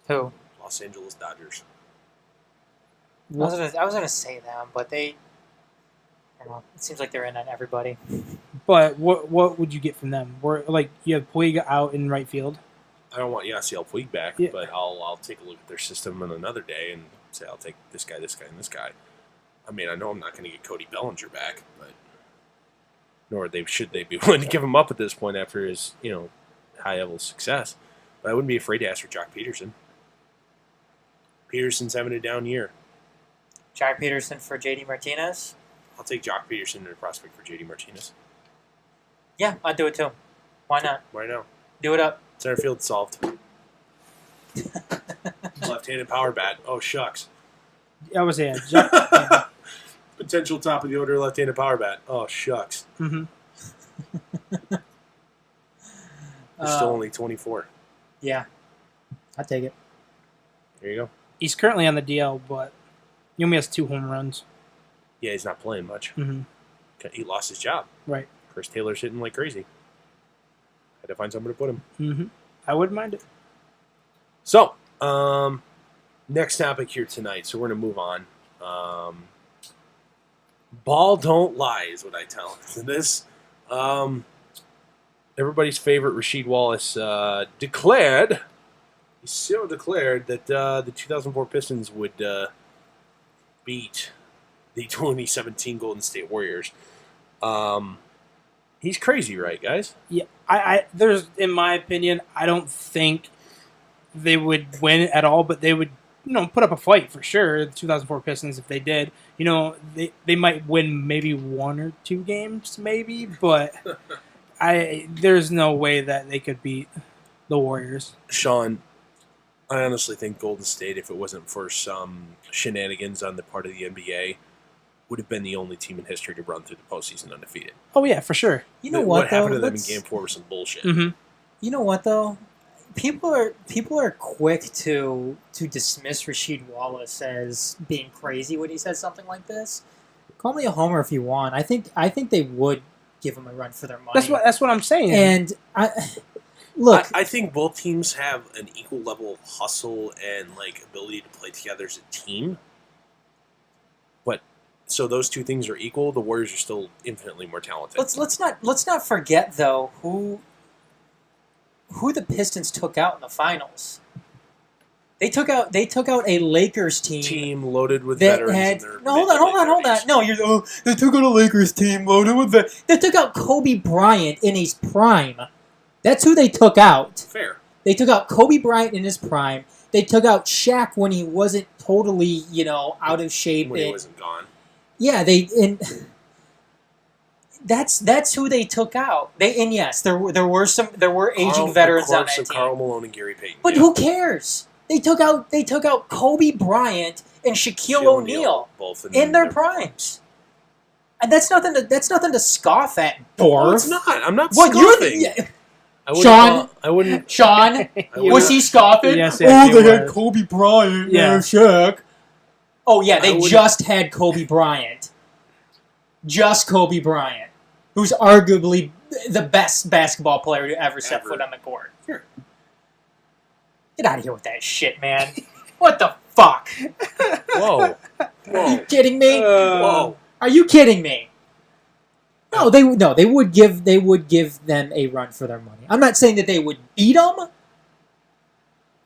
Who? Los Angeles Dodgers. I was gonna say them, but they. I don't know. It seems like they're in on everybody. But what would you get from them? Like you have Puig out in right field. I don't want Yasiel Puig back, Yeah. but I'll take a look at their system on another day and say I'll take this guy, and this guy. I mean, I know I'm not going to get Cody Bellinger back, but nor should they be willing to give him up at this point after his high level success. But I wouldn't be afraid to ask for Jock Peterson. Peterson's having a down year. Jack Peterson for JD Martinez. I'll take Jock Peterson and a prospect for JD Martinez. Yeah, I'd do it too. Why not? Right now. Do it up. Center field solved. Left-handed power bat. Oh, shucks. I was saying. Potential top of the order left-handed power bat. Oh, shucks. Mm-hmm. He's still only 24. Yeah, I'd take it. There you go. He's currently on the DL, but he only has 2 home runs. Yeah, he's not playing much. Mm-hmm. He lost his job. Right. Chris Taylor's hitting like crazy. Had to find somewhere to put him. Mm-hmm. I wouldn't mind it. So, next topic here tonight. So we're going to move on. Ball don't lie is what I tell. So this, everybody's favorite Rasheed Wallace declared that the 2004 Pistons would beat the 2017 Golden State Warriors. He's crazy, right, guys? Yeah, there's, in my opinion, I don't think they would win at all, but they would, put up a fight for sure. The 2004 Pistons, if they did, they might win maybe 1 or 2 games, maybe, but there's no way that they could beat the Warriors. Shawn, I honestly think Golden State, if it wasn't for some shenanigans on the part of the NBA, would have been the only team in history to run through the postseason undefeated. Oh yeah, for sure. You know what what though? happened to them in Game 4 was some bullshit. Mm-hmm. You know what though? People are quick to dismiss Rasheed Wallace as being crazy when he says something like this. Call me a homer if you want. I think they would give him a run for their money. That's what I'm saying. And I think both teams have an equal level of hustle and ability to play together as a team. But so those two things are equal. The Warriors are still infinitely more talented. let's not forget though who the Pistons took out in the finals. They took out a Lakers team loaded with that veterans. had in their hold on. No, they took out a Lakers team loaded with veterans. They took out Kobe Bryant in his prime. That's who they took out. Fair. They took out Kobe Bryant in his prime. They took out Shaq when he wasn't totally, out of shape. When he wasn't gone. Yeah, that's who they took out. Yes, there were aging veterans on that team. Karl Malone and Gary Payton. But who cares? They took out Kobe Bryant and Shaquille O'Neal both in their primes. And that's nothing to scoff at, Dorf. No, it's not. I'm not What scoffing. Sean? I wouldn't. Sean, was he scoffing? Yes, they had Kobe Bryant and Shaq. Oh yeah, they just had Kobe Bryant. Just Kobe Bryant, who's arguably the best basketball player to ever set foot on the court. Sure. Get out of here with that shit, man. What the fuck? Whoa. Are you kidding me? Whoa. Are you kidding me? No, they would give them a run for their money. I'm not saying that they would beat them,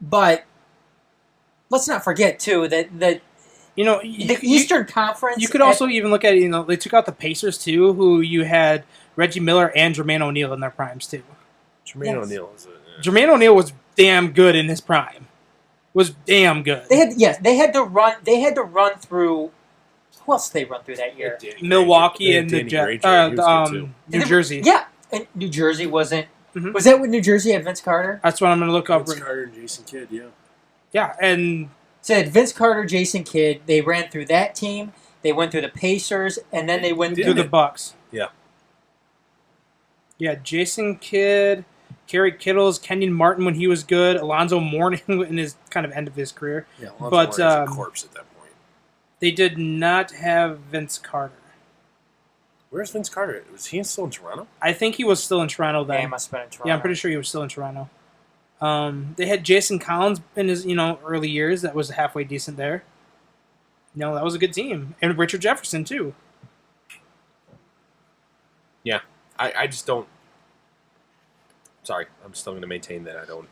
but let's not forget too that the Eastern Conference. You could also even look at they took out the Pacers too, who you had Reggie Miller and Jermaine O'Neal in their primes too. Jermaine O'Neal is Jermaine O'Neal was damn good in his prime. Was damn good. They had to run through. Who else did they run through that year? Milwaukee and the Jets. New Jersey. Yeah, and New Jersey wasn't. Mm-hmm. Was that when New Jersey had Vince Carter? That's what I'm going to look up. Vince Carter and Jason Kidd, yeah. Yeah, and said Vince Carter, Jason Kidd. They ran through that team. They went through the Pacers, and then they went through the Bucks. Yeah. Yeah, Jason Kidd, Kerry Kittles, Kenyon Martin when he was good, Alonzo Mourning in his kind of end of his career. Yeah, Alonzo Mourning's a corpse at that point. They did not have Vince Carter. Where's Vince Carter? Was he still in Toronto? I think he was still in Toronto then. Yeah, he must have been in Toronto. Yeah, I'm pretty sure he was still in Toronto. They had Jason Collins in his early years. That was halfway decent there. That was a good team. And Richard Jefferson, too. Yeah. I just don't... Sorry. I'm still going to maintain that I don't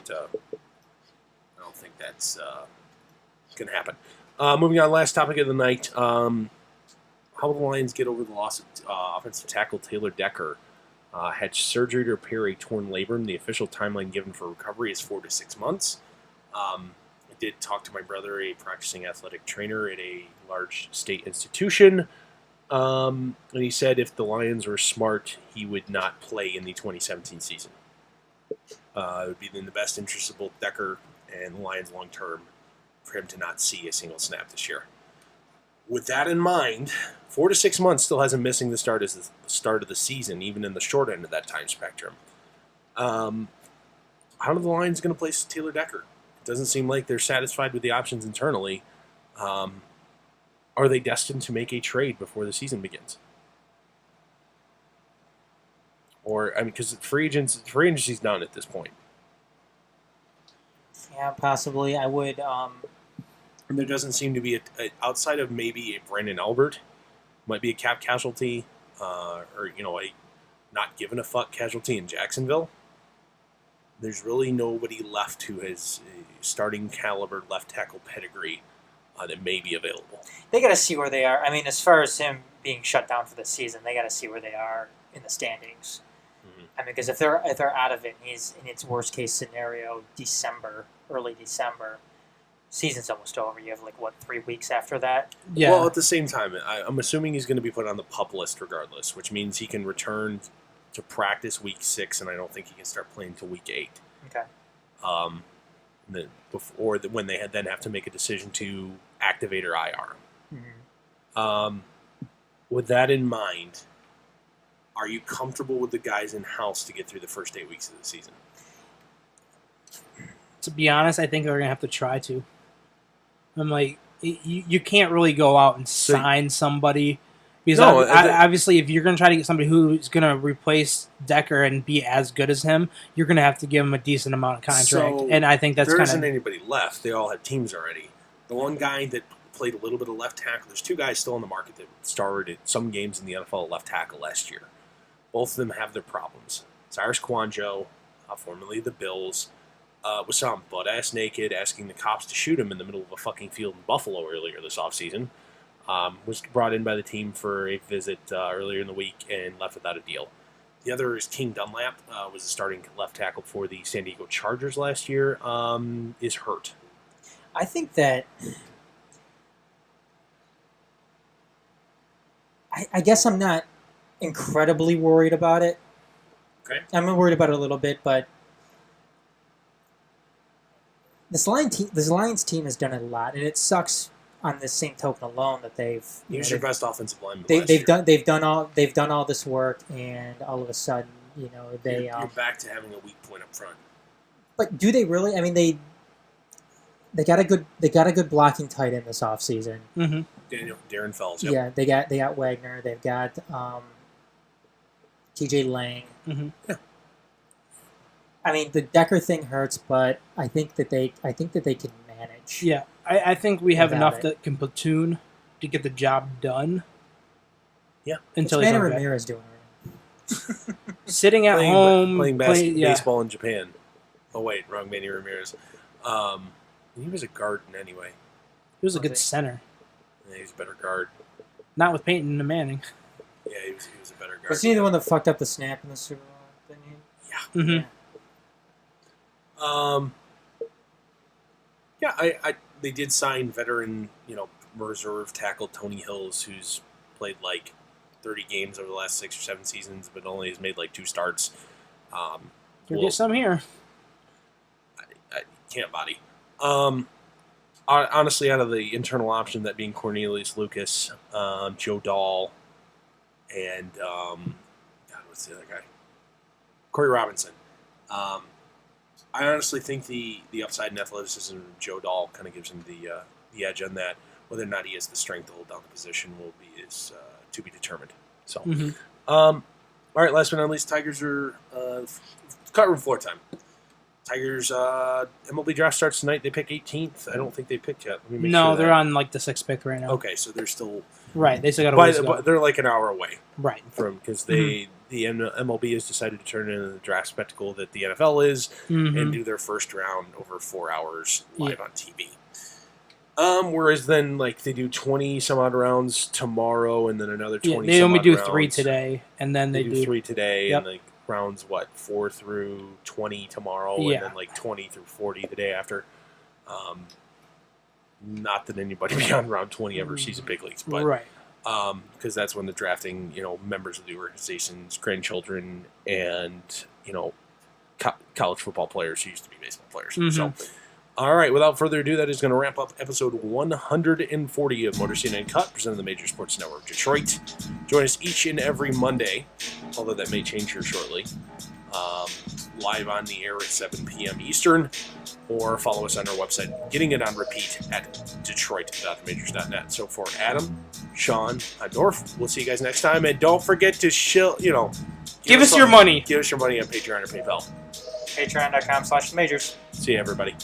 think that's going to happen. Moving on, last topic of the night. How will the Lions get over the loss of offensive tackle Taylor Decker? Had surgery to repair a torn labrum. The official timeline given for recovery is 4 to 6 months. I did talk to my brother, a practicing athletic trainer at a large state institution, and he said if the Lions were smart, he would not play in the 2017 season. It would be in the best interest of both Decker and the Lions long term for him to not see a single snap this year. With that in mind, 4 to 6 months still has him missing the start of the season, even in the short end of that time spectrum. How are the Lions going to place Taylor Decker? doesn't seem like they're satisfied with the options internally. Are they destined to make a trade before the season begins? Or, I mean, because free agency's done at this point. Yeah, possibly. I would. And there doesn't seem to be, outside of maybe a Brandon Albert, might be a cap casualty, or, a not giving a fuck casualty in Jacksonville. There's really nobody left who has a starting caliber left tackle pedigree that may be available. They got to see where they are. I mean, as far as him being shut down for the season, they got to see where they are in the standings. Mm-hmm. I mean, because if they're out of it, and he's in its worst case scenario, early December, season's almost over. You have 3 weeks after that. Yeah. Well, at the same time, I'm assuming he's going to be put on the PUP list regardless, which means he can return to practice week 6, and I don't think he can start playing until week 8. Okay. When they then have to make a decision to activate or IR. Mm-hmm. With that in mind, are you comfortable with the guys in house to get through the first 8 weeks of the season? To be honest, I think they're gonna have to try to. I'm like, you can't really go out and sign somebody. Because obviously, if you're going to try to get somebody who's going to replace Decker and be as good as him, you're going to have to give him a decent amount of contract. So and I think that's there kind isn't of... anybody left. They all have teams already. The one guy that played a little bit of left tackle, there's 2 guys still on the market that started some games in the NFL at left tackle last year. Both of them have their problems. Cyrus Kwanjo, formerly the Bills, was saw him butt-ass naked asking the cops to shoot him in the middle of a fucking field in Buffalo earlier this offseason. Was brought in by the team for a visit earlier in the week and left without a deal. The other is King Dunlap, was the starting left tackle for the San Diego Chargers last year, is hurt. I think that... I guess I'm not incredibly worried about it. Okay. I'm worried about it a little bit, but this Lions team has done a lot, and it sucks on this same token alone that they've... He was your best offensive lineman They've done all this work, and all of a sudden, they... You're back to having a weak point up front. But do they really? I mean, they got a good blocking tight end this offseason. Mm-hmm. Darren Fells. Yep. Yeah, they got Wagner. They've got T.J. Lang. Mm-hmm. Yeah. I mean, the Decker thing hurts, but I think that they can manage. Yeah, I think we have enough it. that can platoon to get the job done. Yeah. What's Manny Ramirez doing right now? Sitting at home. Playing baseball in Japan. Oh, wait, wrong Manny Ramirez. He was a guard anyway. He was a good center. Yeah, he's a better guard. Not with Peyton and Manning. Yeah, he was a better guard. Was he the one that fucked up the snap in the Super Bowl? Didn't he? Yeah. Mm-hmm. Yeah. They did sign veteran, reserve tackle Tony Hills, who's played 30 games over the last 6 or 7 seasons, but only has made 2 starts. You'll get some here. I can't body. Honestly, out of the internal option, that being Cornelius Lucas, Joe Dahl, and what's the other guy? Corey Robinson. I honestly think the upside in athleticism of Joe Dahl kind of gives him the edge on that. Whether or not he has the strength to hold down the position is to be determined. So, all right. Last but not least, Tigers are cut room floor time. Tigers MLB draft starts tonight. They pick 18th. I don't think they picked yet. Let me make sure they're on the 6th pick right now. Okay, so they're still right. They still got a ways to go. But they're an hour away. Right. From because the MLB has decided to turn into the draft spectacle that the NFL is and do their first round over 4 hours live on TV. Whereas then they do 20 some odd rounds tomorrow and then another 20. They only do rounds. 3 today, and then they do 3 today yep. and rounds 4 through 20 tomorrow and then 20 through 40 the day after. Not that anybody beyond round 20 ever sees a big leagues, but right. Because that's when the drafting, members of the organization's grandchildren and college football players who used to be baseball players. So, all right, without further ado, that is going to wrap up episode 140 of Motor City Uncut, presented on the Major Sports Network Detroit. Join us each and every Monday, although that may change here shortly. live on the air at 7 p.m. Eastern, or follow us on our website, getting it on repeat at detroit.themajors.net. So for Adam, Shawn, Dorf, we'll see you guys next time. And don't forget to give us your money. Give us your money on Patreon or PayPal. Patreon.com/majors. See you, everybody.